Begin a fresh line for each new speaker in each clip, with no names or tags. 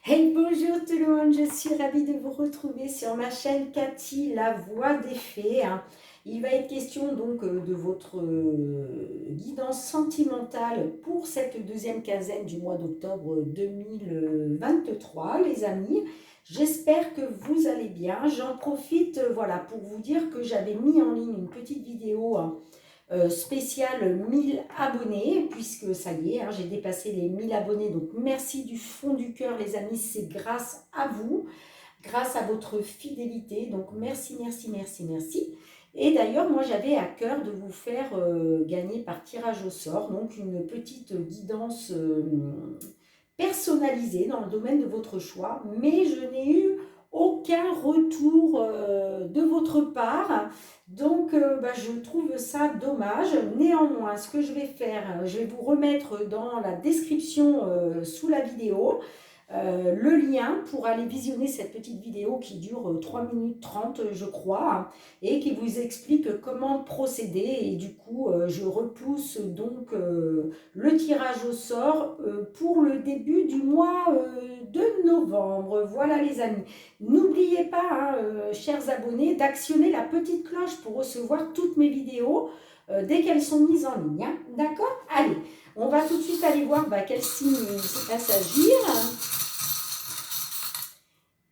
Hey, bonjour tout le monde, je suis ravie de vous retrouver sur ma chaîne Cathy, la voix des fées. Il va être question donc de votre guidance sentimentale pour cette deuxième quinzaine du mois d'octobre 2023, les amis. J'espère que vous allez bien. J'en profite voilà, pour vous dire que j'avais mis en ligne une petite vidéo spécial 1000 abonnés, puisque ça y est, j'ai dépassé les 1000 abonnés. Donc merci du fond du cœur, les amis, c'est grâce à vous, grâce à votre fidélité. Donc merci, merci, merci, merci. Et d'ailleurs, moi j'avais à cœur de vous faire gagner par tirage au sort, donc une petite guidance personnalisée dans le domaine de votre choix, mais je n'ai eu aucun retour de votre part. Donc, je trouve ça dommage. Néanmoins, ce que je vais faire, je vais vous remettre dans la description sous la vidéo le lien pour aller visionner cette petite vidéo qui dure 3 minutes 30, je crois, et qui vous explique comment procéder. Et du coup, je repousse donc le tirage au sort pour le début du mois de novembre. Voilà les amis. N'oubliez pas, chers abonnés, d'actionner la petite cloche pour recevoir toutes mes vidéos dès qu'elles sont mises en ligne. D'accord? Allez, on va tout de suite aller voir quel signe il va s'agir.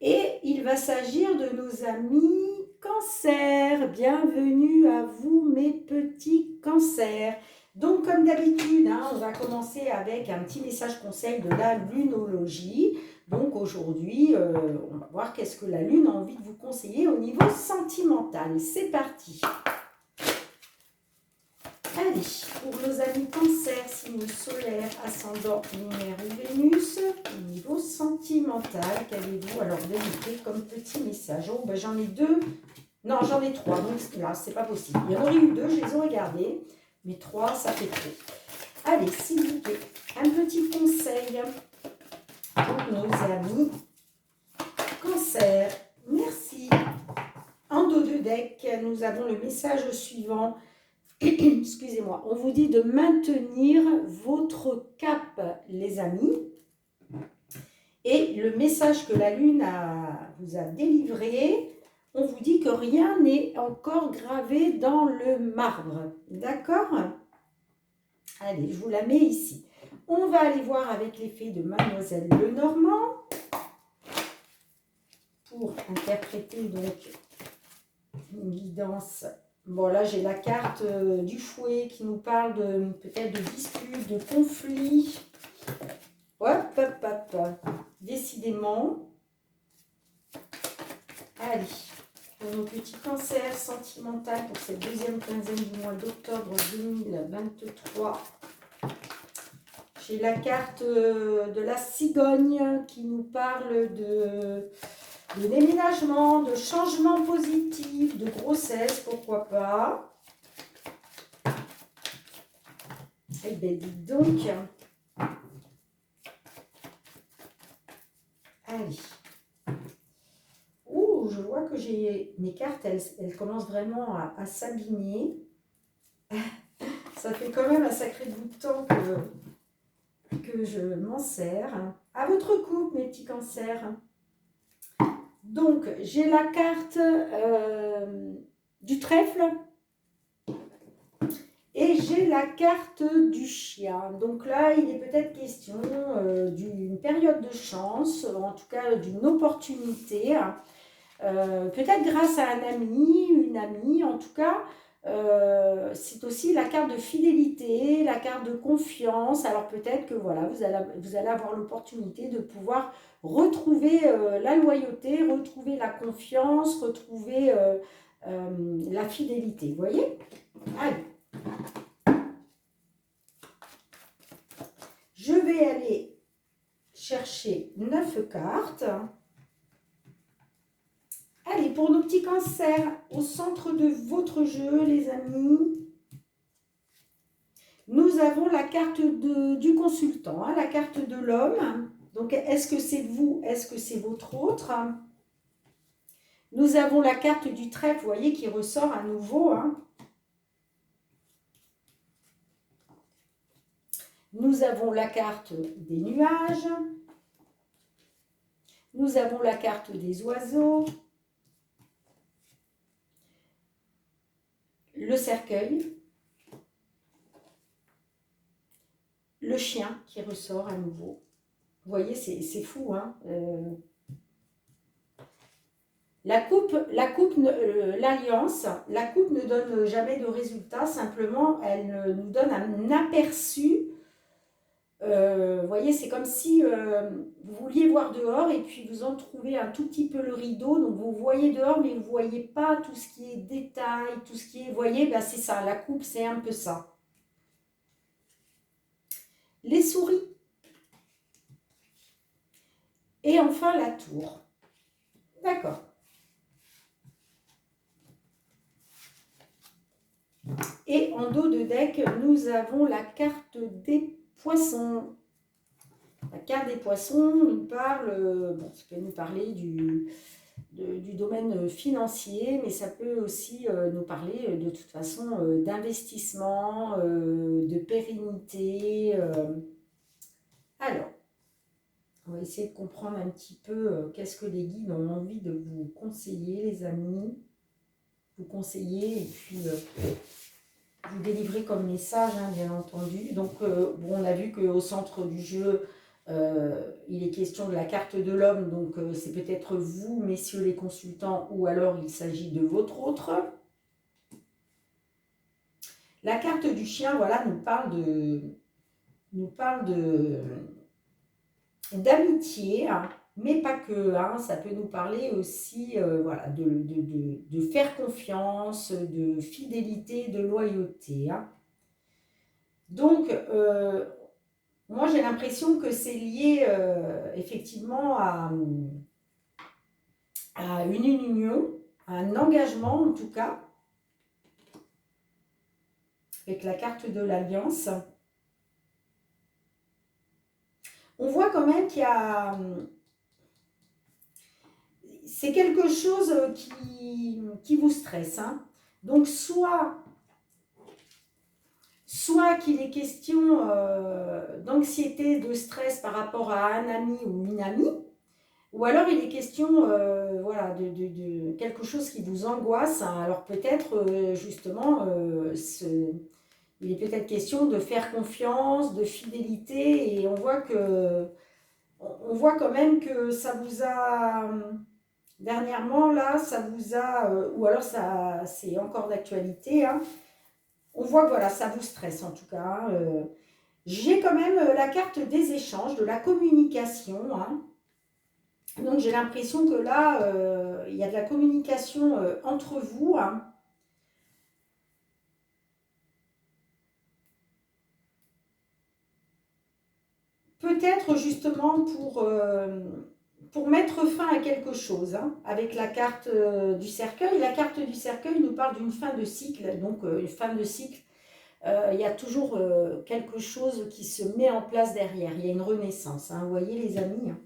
Et il va s'agir de nos amis cancers. Bienvenue à vous mes petits cancers. Donc comme d'habitude, on va commencer avec un petit message conseil de la lunologie. Donc aujourd'hui, on va voir qu'est-ce que la lune a envie de vous conseiller au niveau sentimental. C'est parti. Allez, pour nos amis cancer, signe solaire, ascendant, lunaire ou Vénus, au niveau sentimental, qu'avez-vous alors débuté comme petit message? Oh, j'en ai deux, non j'en ai trois, donc là c'est pas possible. Il y en aurait eu deux, je les aurais gardés, mais trois ça fait trop. Allez, s'il vous plaît, un petit conseil pour nos amis cancer. Merci. En dos de deck, nous avons le message suivant. Excusez-moi, on vous dit de maintenir votre cap, les amis. Et le message que la Lune vous a délivré, on vous dit que rien n'est encore gravé dans le marbre. D'accord? Allez, je vous la mets ici. On va aller voir avec l'effet de Mademoiselle Lenormand pour interpréter donc une guidance. Bon, là, j'ai la carte du fouet qui nous parle peut-être de disputes, de conflits. Hop, hop, hop. Décidément. Allez, pour nos petits cancers sentimentaux pour cette deuxième quinzaine du mois d'octobre 2023. J'ai la carte de la cigogne qui nous parle de déménagement, de changement positif, de grossesse, pourquoi pas. Eh bien, dites donc. Allez. Ouh, je vois que j'ai mes cartes, elles commencent vraiment à s'abîmer. Ça fait quand même un sacré bout de temps que je m'en sers. À votre coupe, mes petits cancers. Donc, j'ai la carte du trèfle et j'ai la carte du chien. Donc là, il est peut-être question d'une période de chance, en tout cas d'une opportunité. Peut-être grâce à un ami, une amie, en tout cas. C'est aussi la carte de fidélité, la carte de confiance. Alors peut-être que voilà, vous allez avoir l'opportunité de pouvoir retrouver la loyauté, retrouver la confiance, retrouver la fidélité. Vous voyez? Allez. Je vais aller chercher 9 cartes. Allez, pour nos petits cancers, au centre de votre jeu, les amis, nous avons la carte du consultant, la carte de l'homme. Donc, est-ce que c'est vous? Est-ce que c'est votre autre? Nous avons la carte du trèfle, vous voyez, qui ressort à nouveau. Nous avons la carte des nuages. Nous avons la carte des oiseaux, le cercueil, le chien qui ressort à nouveau. Vous voyez, c'est fou, hein. L'alliance, la coupe ne donne jamais de résultat, simplement elle nous donne un aperçu. Vous voyez, c'est comme si vous vouliez voir dehors et puis vous en trouvez un tout petit peu le rideau, donc vous voyez dehors mais vous ne voyez pas tout ce qui est détail, tout ce qui est, vous voyez, ben c'est ça, la coupe c'est un peu ça. Les souris. Et enfin la tour. D'accord. Et en dos de deck, nous avons la carte des poissons. La carte des poissons nous parle, bon, ça peut nous parler du domaine financier, mais ça peut aussi nous parler de toute façon d'investissement, de pérennité. Alors, on va essayer de comprendre un petit peu qu'est-ce que les guides ont envie de vous conseiller, les amis. Vous conseiller et puis vous délivrer comme message, hein, bien entendu. Donc, bon, on a vu qu'au centre du jeu, il est question de la carte de l'homme, donc c'est peut-être vous, messieurs les consultants, ou alors il s'agit de votre autre. La carte du chien, voilà, nous parle d'amitié, hein, mais pas que, hein, ça peut nous parler aussi voilà, de faire confiance, de fidélité, de loyauté. Hein. Donc, moi j'ai l'impression que c'est lié effectivement à une union, à un engagement en tout cas, avec la carte de l'Alliance. On voit quand même qu'il y a... C'est quelque chose qui vous stresse. Hein. Donc, soit qu'il est question d'anxiété, de stress par rapport à un ami ou une amie, ou alors il est question voilà, de quelque chose qui vous angoisse. Hein. Alors peut-être justement, il est peut-être question de faire confiance, de fidélité, et on voit quand même que ça vous a... Dernièrement, là, ça vous a... ou alors ça c'est encore d'actualité, hein. On voit que voilà, ça vous stresse en tout cas. Hein. J'ai quand même la carte des échanges, de la communication. Hein. Donc j'ai l'impression que là, il y a de la communication entre vous. Hein. Peut-être justement pour mettre fin à quelque chose, hein, avec la carte du cercueil. La carte du cercueil nous parle d'une fin de cycle. Donc une fin de cycle, il y a toujours quelque chose qui se met en place derrière. Il y a une renaissance. Hein, vous voyez les amis, hein.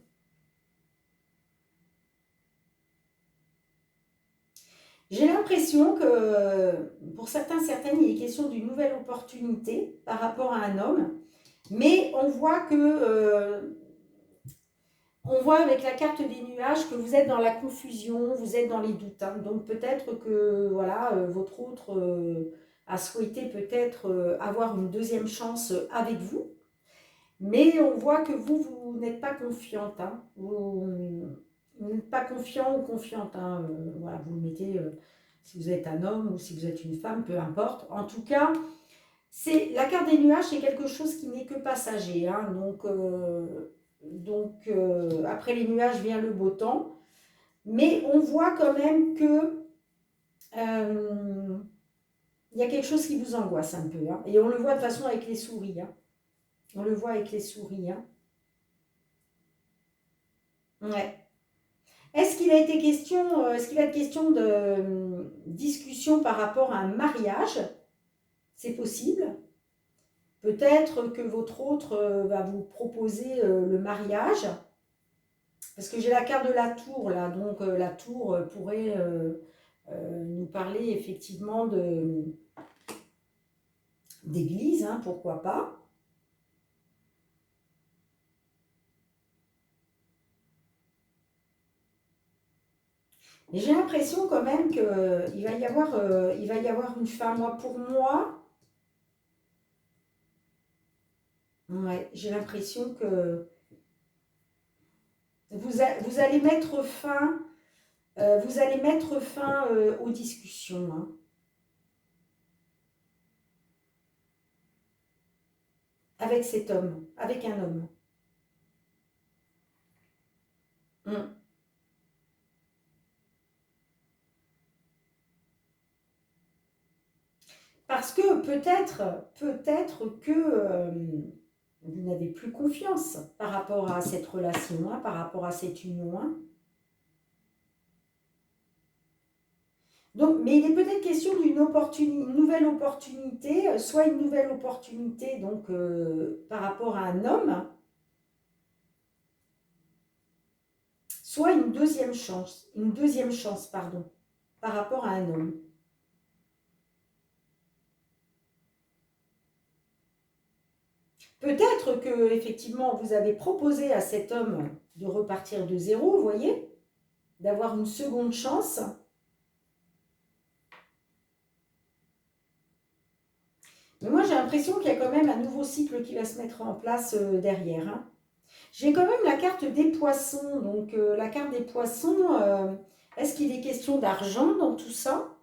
J'ai l'impression que pour certaines, il est question d'une nouvelle opportunité par rapport à un homme. Mais on voit on voit avec la carte des nuages que vous êtes dans la confusion, vous êtes dans les doutes. Hein. Donc peut-être que voilà, votre autre a souhaité peut-être avoir une deuxième chance avec vous. Mais on voit que vous n'êtes pas confiante. Hein. Vous n'êtes pas confiant ou confiante. Hein. Voilà, vous le mettez, si vous êtes un homme ou si vous êtes une femme, peu importe. En tout cas, la carte des nuages, c'est quelque chose qui n'est que passager. Hein. Donc après les nuages vient le beau temps. Mais on voit quand même que il y a quelque chose qui vous angoisse un peu. Hein. Et on le voit de toute façon avec les souris. Hein. On le voit avec les souris. Hein. Ouais. Est-ce qu'il va être question de discussion par rapport à un mariage? C'est possible. Peut-être que votre autre va vous proposer le mariage. Parce que j'ai la carte de la tour là. Donc la tour pourrait nous parler effectivement d'église, hein, pourquoi pas. Et j'ai l'impression quand même qu'il il va y avoir une fin. Moi, pour moi, ouais, j'ai l'impression que vous allez mettre fin, aux discussions, hein, avec cet homme, avec un homme. Mm. Parce que peut-être que vous n'avez plus confiance par rapport à cette relation, hein, par rapport à cette union, hein. Donc, mais il est peut-être question une nouvelle opportunité, soit une nouvelle opportunité donc par rapport à un homme, soit une deuxième chance, pardon, par rapport à un homme. Peut-être que effectivement vous avez proposé à cet homme de repartir de zéro, vous voyez, d'avoir une seconde chance. Mais moi j'ai l'impression qu'il y a quand même un nouveau cycle qui va se mettre en place derrière, hein. J'ai quand même la carte des poissons. Donc la carte des poissons, est-ce qu'il est question d'argent dans tout ça?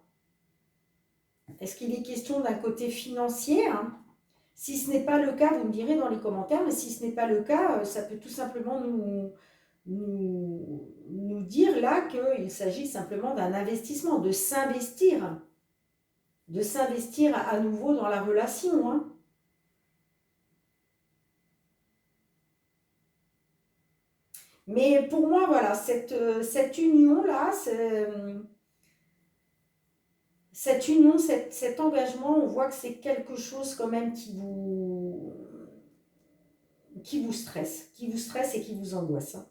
Est-ce qu'il est question d'un côté financier, hein? Si ce n'est pas le cas, vous me direz dans les commentaires, mais si ce n'est pas le cas, ça peut tout simplement nous dire là qu'il s'agit simplement d'un investissement, de s'investir à nouveau dans la relation, hein. Mais pour moi, voilà, cette union-là, cette union, cet engagement, on voit que c'est quelque chose quand même qui vous stresse et qui vous angoisse, hein.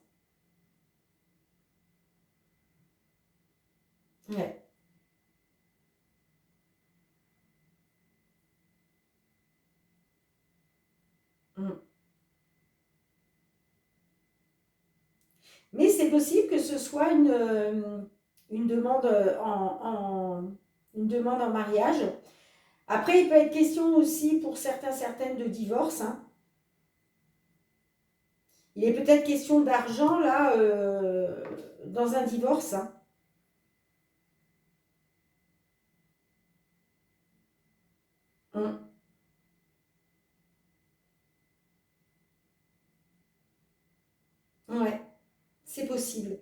Ouais. Mm. Mais c'est possible que ce soit une demande une demande en mariage. Après, il peut être question aussi pour certaines de divorce, hein. Il est peut-être question d'argent là dans un divorce, hein. Mm. Ouais, c'est possible.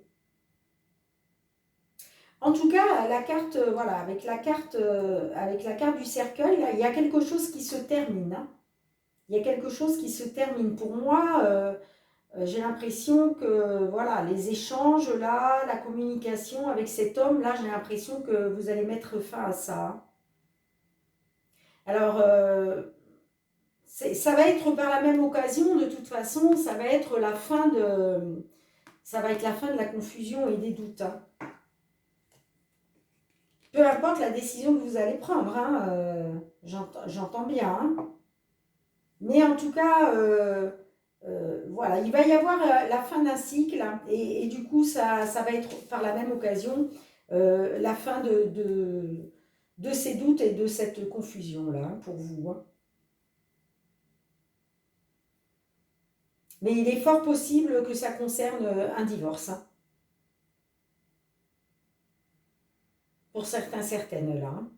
En tout cas, la carte, voilà, avec la carte du cercueil, là, il y a quelque chose qui se termine, hein. Il y a quelque chose qui se termine. Pour moi, j'ai l'impression que, voilà, les échanges, là, la communication avec cet homme, là, j'ai l'impression que vous allez mettre fin à ça, hein. Alors, ça va être par la même occasion, de toute façon, ça va être la fin de la confusion et des doutes, hein. Peu importe la décision que vous allez prendre, hein, j'entends bien, hein. Mais en tout cas, voilà, il va y avoir la fin d'un cycle, hein, et du coup, ça va être par la même occasion la fin de ces doutes et de cette confusion-là, hein, pour vous, hein. Mais il est fort possible que ça concerne un divorce, hein, pour certains, certaines là, hein.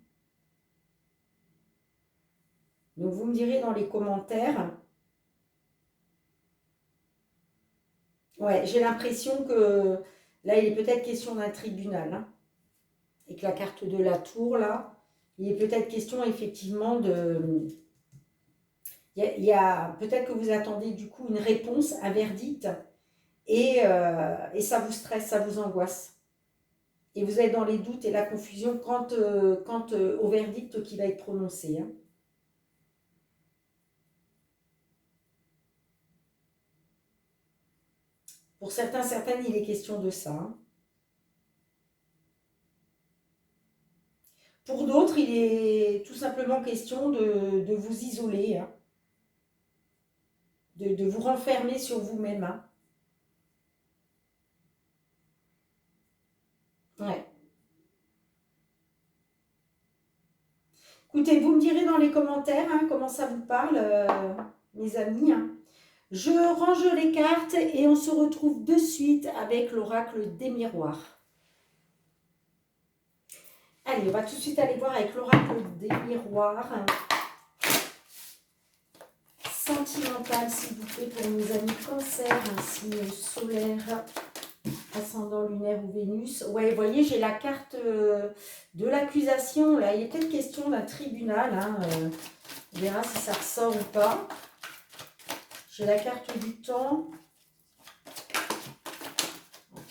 Donc vous me direz dans les commentaires. Ouais, j'ai l'impression que là, il est peut-être question d'un tribunal, hein, et que la carte de la tour, là, il est peut-être question effectivement de... il y a peut-être que vous attendez du coup une réponse, un verdict, et ça vous stresse, ça vous angoisse. Et vous êtes dans les doutes et la confusion quant au verdict qui va être prononcé, hein. Pour certains, certaines, il est question de ça, hein. Pour d'autres, il est tout simplement question de vous isoler, hein, de vous renfermer sur vous-même, hein. Ouais. Écoutez, vous me direz dans les commentaires hein, comment ça vous parle, mes amis. Hein. Je range les cartes et on se retrouve de suite avec l'oracle des miroirs. Allez, on va tout de suite aller voir avec l'oracle des miroirs. Sentimental, s'il vous plaît, pour nos amis cancer, un signe solaire, ascendant lunaire ou Vénus. Ouais, vous voyez, j'ai la carte de l'accusation. Là, il est peut-être question d'un tribunal. Hein, on verra si ça ressort ou pas. J'ai la carte du temps.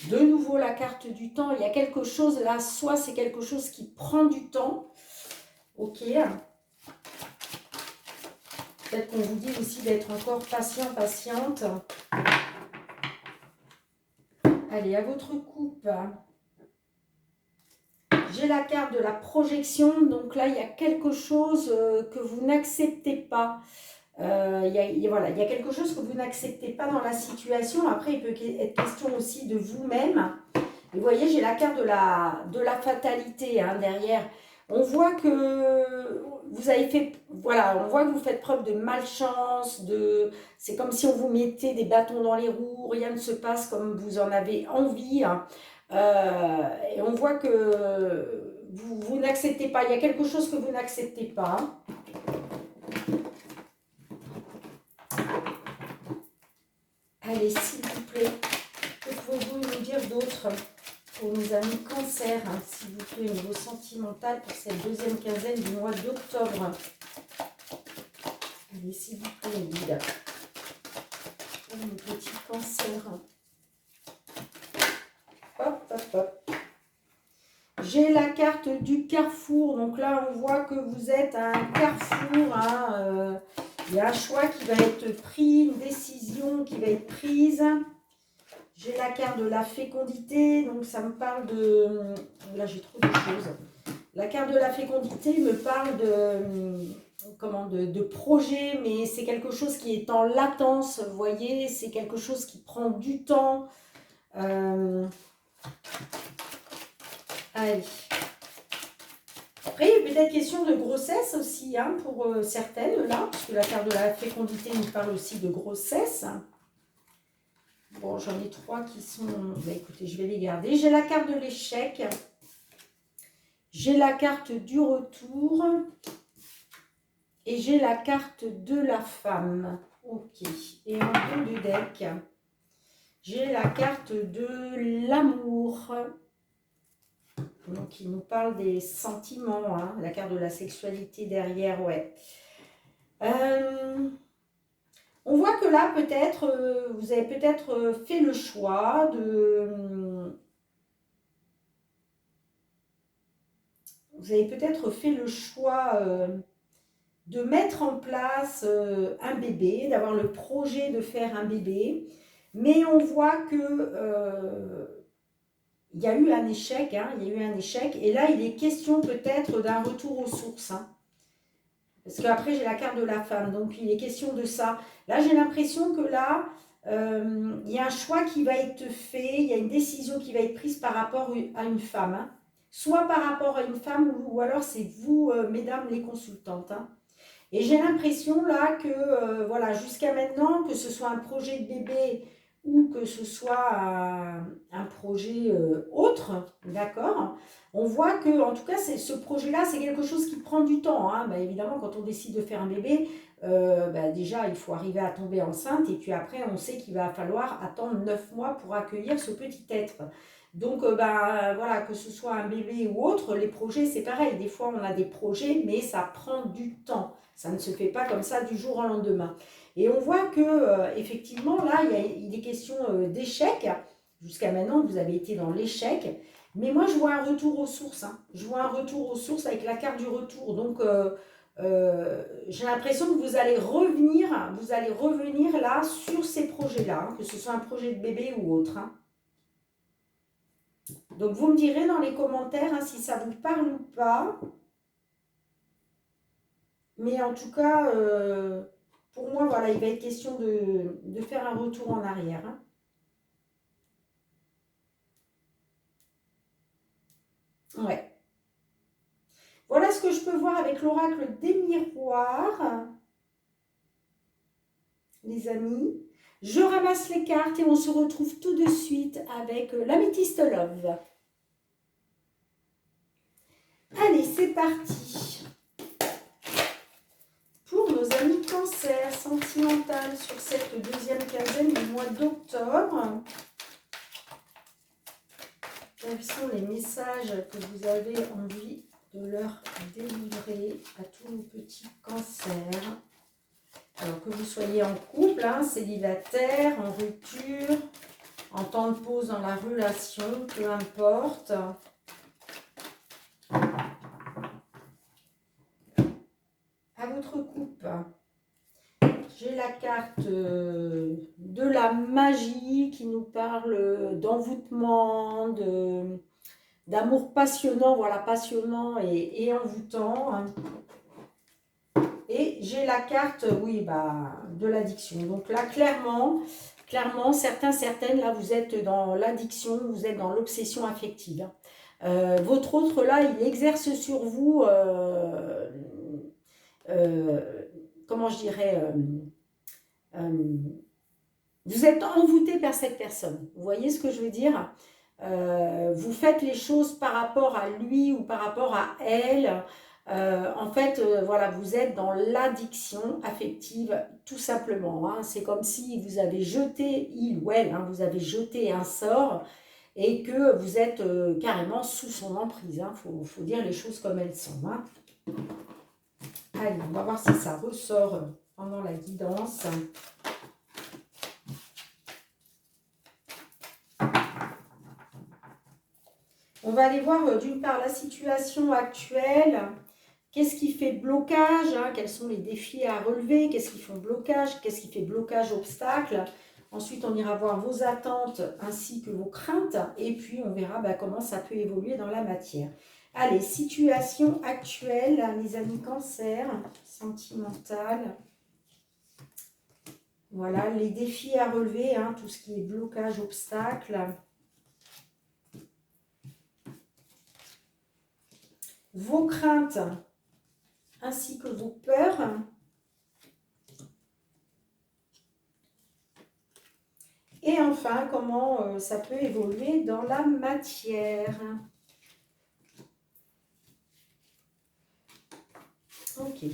De nouveau, la carte du temps. Il y a quelque chose là, soit c'est quelque chose qui prend du temps. Ok. Peut-être qu'on vous dit aussi d'être encore patient, patiente. Allez, à votre coupe. J'ai la carte de la projection. Donc là, il y a quelque chose que vous n'acceptez pas. Voilà, il y a quelque chose que vous n'acceptez pas dans la situation. Après, il peut être question aussi de vous-même. Et vous voyez, j'ai la carte de la fatalité hein, derrière. On voit que vous avez fait, voilà, on voit que vous faites preuve de malchance, c'est comme si on vous mettait des bâtons dans les roues, rien ne se passe comme vous en avez envie. Hein. Et on voit que vous n'acceptez pas, il y a quelque chose que vous n'acceptez pas. Allez, s'il vous plaît, que pouvez-vous nous dire d'autre pour nos amis cancer, hein, s'il vous plaît, au niveau sentimental pour cette deuxième quinzaine du mois d'octobre. Allez, s'il vous plaît, guide. Pour nos petits cancers. Hop, hop, hop. J'ai la carte du carrefour. Donc là, on voit que vous êtes à un carrefour. Hein, il y a un choix qui va être pris, une décision qui va être prise. J'ai la carte de la fécondité, donc ça me parle de... Là, j'ai trop de choses. La carte de la fécondité me parle de projet, mais c'est quelque chose qui est en latence, vous voyez, c'est quelque chose qui prend du temps. Allez. Après, il est peut-être question de grossesse aussi, hein, pour certaines, là, parce que la carte de la fécondité nous parle aussi de grossesse. Bon, j'en ai 3 qui sont... Bah, écoutez, je vais les garder. J'ai la carte de l'échec. J'ai la carte du retour. Et j'ai la carte de la femme. Ok. Et en haut du deck, j'ai la carte de l'amour. Donc, il nous parle des sentiments. Hein. La carte de la sexualité derrière, ouais. On voit que là, peut-être, vous avez peut-être fait le choix de... Vous avez peut-être fait le choix de mettre en place un bébé, d'avoir le projet de faire un bébé. Mais on voit que il y a eu un échec, hein, il y a eu un échec. Et là, il est question peut-être d'un retour aux sources. Hein. Parce qu'après, j'ai la carte de la femme, donc il est question de ça. Là, j'ai l'impression que là, il y a un choix qui va être fait, il y a une décision qui va être prise par rapport à une femme. Hein. Soit par rapport à une femme, ou alors c'est vous, mesdames les consultantes. Hein. Et j'ai l'impression là que, voilà, jusqu'à maintenant, que ce soit un projet de bébé ou que ce soit un projet autre, d'accord, on voit que, en tout cas, ce projet-là, c'est quelque chose qui prend du temps. Hein. Bah, évidemment, quand on décide de faire un bébé, déjà, il faut arriver à tomber enceinte et puis après, on sait qu'il va falloir attendre 9 mois pour accueillir ce petit être. Donc, voilà, que ce soit un bébé ou autre, les projets, c'est pareil. Des fois, on a des projets, mais ça prend du temps. Ça ne se fait pas comme ça du jour au lendemain. Et on voit que, effectivement, là, il est question d'échec. Jusqu'à maintenant, vous avez été dans l'échec. Mais moi, je vois un retour aux sources. Hein. Je vois un retour aux sources avec la carte du retour. Donc, j'ai l'impression que vous allez revenir là sur ces projets-là, hein, que ce soit un projet de bébé ou autre. Hein. Donc, vous me direz dans les commentaires hein, si ça vous parle ou pas. Mais en tout cas, pour moi, voilà, il va être question de faire un retour en arrière. Hein. Ouais. Voilà ce que je peux voir avec l'oracle des miroirs, les amis. Je ramasse les cartes et on se retrouve tout de suite avec l'améthyste love. Allez, c'est parti. Pour nos amis cancer sentimental sur cette deuxième quinzaine du mois d'octobre, quels sont les messages que vous avez envie de leur délivrer à tous nos petits cancers? Alors que vous soyez en couple, hein, célibataire, en rupture, en temps de pause dans la relation, peu importe. À votre coupe, j'ai la carte de la magie qui nous parle d'envoûtement, d'amour passionnant, voilà, passionnant et envoûtant. Et j'ai la carte, oui, de l'addiction. Donc là, clairement, certaines, là, vous êtes dans l'addiction, vous êtes dans l'obsession affective. Votre autre, là, il exerce sur vous, comment je dirais, vous êtes envoûté par cette personne. Vous voyez ce que je veux dire? Vous faites les choses par rapport à lui ou par rapport à elle. En fait, voilà, vous êtes dans l'addiction affective, tout simplement. Hein. C'est comme si vous avez jeté, il ou elle, hein, vous avez jeté un sort et que vous êtes carrément sous son emprise. Hein. Faut dire les choses comme elles sont. Hein. Allez, on va voir si ça ressort pendant la guidance. On va aller voir d'une part la situation actuelle. Qu'est-ce qui fait blocage, hein? Quels sont les défis à relever? Qu'est-ce qui fait blocage? Qu'est-ce qui fait blocage, obstacle? Ensuite, on ira voir vos attentes ainsi que vos craintes. Et puis, on verra comment ça peut évoluer dans la matière. Allez, situation actuelle, les amis cancer, sentimentale. Voilà, les défis à relever, hein, tout ce qui est blocage, obstacle. Vos craintes ainsi que vos peurs. Et enfin, comment ça peut évoluer dans la matière. Ok.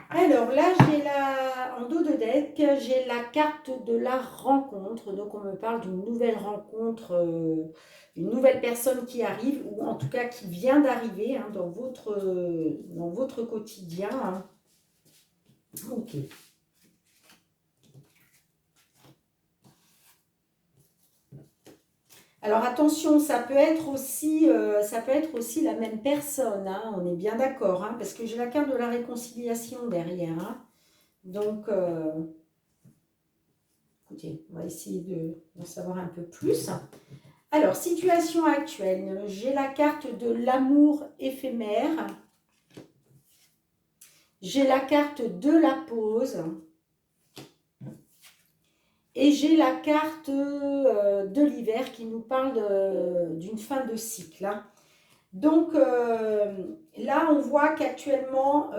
Alors là, j'ai en dos de deck, j'ai la carte de la rencontre. Donc on me parle d'une nouvelle rencontre, une nouvelle personne qui arrive, ou en tout cas qui vient d'arriver hein, dans votre quotidien. Hein. Ok. Alors attention, ça peut être aussi la même personne, hein, on est bien d'accord, hein, parce que j'ai la carte de la réconciliation derrière. Hein. Donc, écoutez, on va essayer d'en savoir un peu plus. Alors, situation actuelle, j'ai la carte de l'amour éphémère. J'ai la carte de la pause. Et j'ai la carte de l'hiver qui nous parle d'une fin de cycle. Hein. Donc là, on voit qu'actuellement,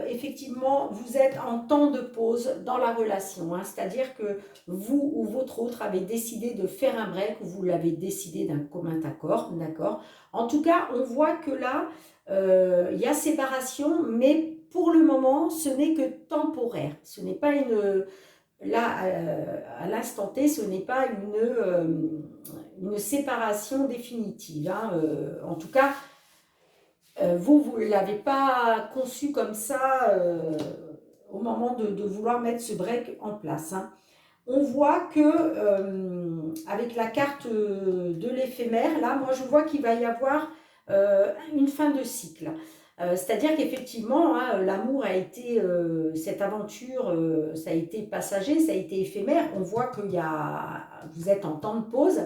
effectivement, vous êtes en temps de pause dans la relation. Hein. C'est-à-dire que vous ou votre autre avez décidé de faire un break ou vous l'avez décidé d'un commun accord. D'accord. En tout cas, on voit que là, il y a séparation, mais pour le moment, ce n'est que temporaire. Ce n'est pas une... Là, à l'instant T, ce n'est pas une séparation définitive. Hein. En tout cas, vous ne l'avez pas conçu comme ça au moment de vouloir mettre ce break en place. Hein. On voit que avec la carte de l'éphémère, là, moi je vois qu'il va y avoir une fin de cycle. C'est-à-dire qu'effectivement, hein, l'amour a été, cette aventure, ça a été passager, ça a été éphémère. On voit que vous êtes en temps de pause.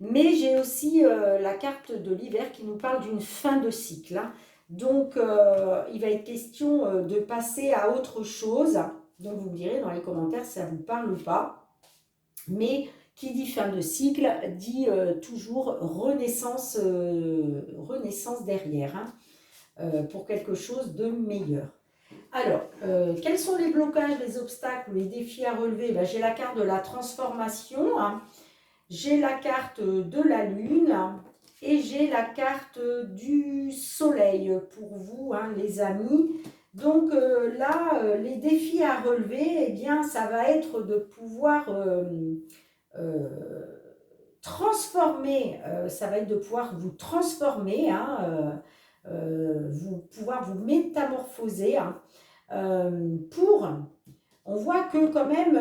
Mais j'ai aussi la carte de l'hiver qui nous parle d'une fin de cycle. Hein. Donc, il va être question de passer à autre chose. Donc, vous me direz dans les commentaires si ça vous parle ou pas. Mais qui dit fin de cycle, dit toujours renaissance, renaissance derrière, hein, pour quelque chose de meilleur. Alors, quels sont les blocages, les obstacles ou les défis à relever? Ben, j'ai la carte de la transformation, hein. J'ai la carte de la lune et j'ai la carte du soleil pour vous, hein, les amis. Donc là, les défis à relever, eh bien, ça va être de pouvoir transformer, ça va être de pouvoir vous transformer, hein, pouvoir vous métamorphoser, hein, on voit que quand même,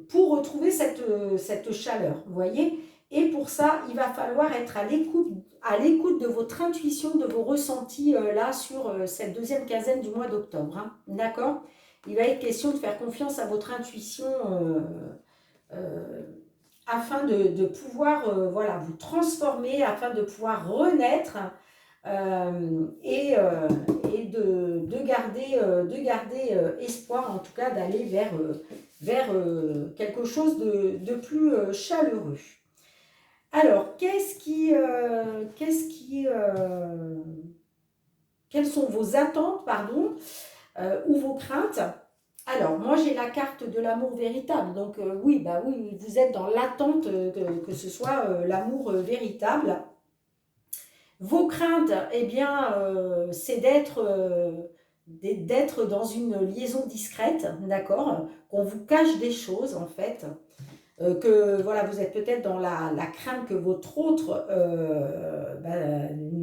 pour retrouver cette chaleur, vous voyez. Et pour ça, il va falloir être à l'écoute de votre intuition, de vos ressentis là sur cette deuxième quinzaine du mois d'octobre, hein, d'accord. Il va être question de faire confiance à votre intuition afin de pouvoir voilà, vous transformer, afin de pouvoir renaître et de garder espoir, en tout cas d'aller vers quelque chose de plus chaleureux. Alors, quelles sont vos attentes, pardon, ou vos craintes? Alors, moi, j'ai la carte de l'amour véritable. Donc, oui, bah oui, vous êtes dans l'attente que ce soit l'amour véritable. Vos craintes, eh bien, c'est d'être dans une liaison discrète, d'accord? Qu'on vous cache des choses, en fait. Que voilà, vous êtes peut-être dans la crainte que votre autre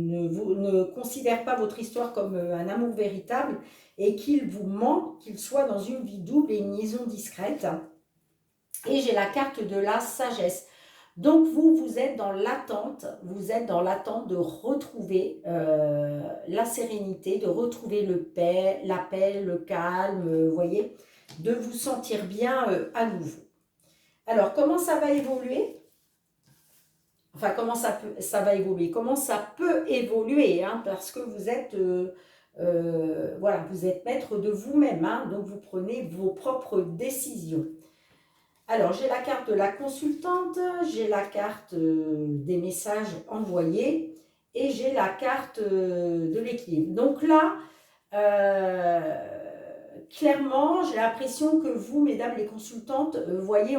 ne considère pas votre histoire comme un amour véritable et qu'il vous ment, qu'il soit dans une vie double et une liaison discrète. Et j'ai la carte de la sagesse. Donc vous êtes dans l'attente, de retrouver la sérénité, de retrouver la paix, le calme, vous voyez, de vous sentir bien à nouveau. Alors, comment ça va évoluer? Enfin, comment ça va évoluer? Comment ça peut évoluer, hein? Parce que vous êtes, voilà, vous êtes maître de vous-même, hein? Donc vous prenez vos propres décisions. Alors, j'ai la carte de la consultante, j'ai la carte des messages envoyés et j'ai la carte de l'équilibre. Donc là, clairement, j'ai l'impression que vous, mesdames les consultantes, voyez,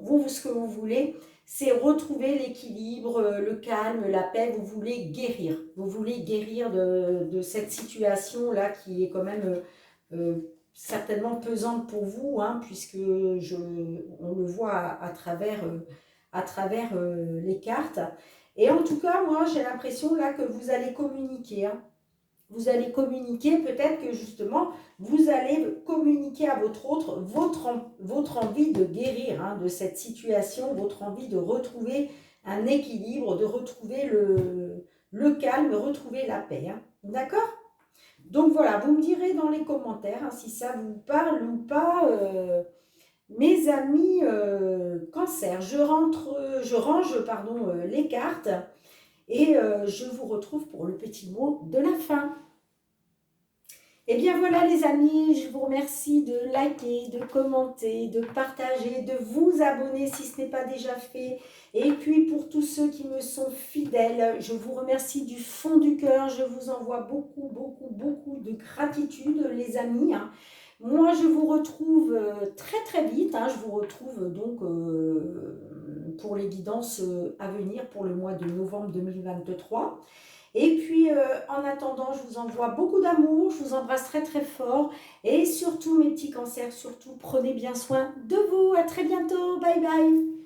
vous, ce que vous voulez, c'est retrouver l'équilibre, le calme, la paix. Vous voulez guérir. Vous voulez guérir de cette situation-là qui est quand même certainement pesante pour vous, hein, puisque on le voit à travers les cartes. Et en tout cas, moi, j'ai l'impression là que vous allez communiquer, hein. Vous allez communiquer, peut-être que justement, vous allez communiquer à votre autre votre envie de guérir, hein, de cette situation, votre envie de retrouver un équilibre, de retrouver le calme, retrouver la paix, hein. D'accord? Donc voilà, vous me direz dans les commentaires, hein, si ça vous parle ou pas. Mes amis cancer, je range pardon, les cartes et je vous retrouve pour le petit mot de la fin. Et bien voilà les amis, je vous remercie de liker, de commenter, de partager, de vous abonner si ce n'est pas déjà fait. Et puis pour tous ceux qui me sont fidèles, je vous remercie du fond du cœur. Je vous envoie beaucoup, beaucoup, beaucoup de gratitude les amis. Moi je vous retrouve très très vite. Je vous retrouve donc pour les guidances à venir pour le mois de novembre 2023. Et puis, en attendant, je vous envoie beaucoup d'amour, je vous embrasse très très fort. Et surtout, mes petits cancers, surtout, prenez bien soin de vous. À très bientôt. Bye bye.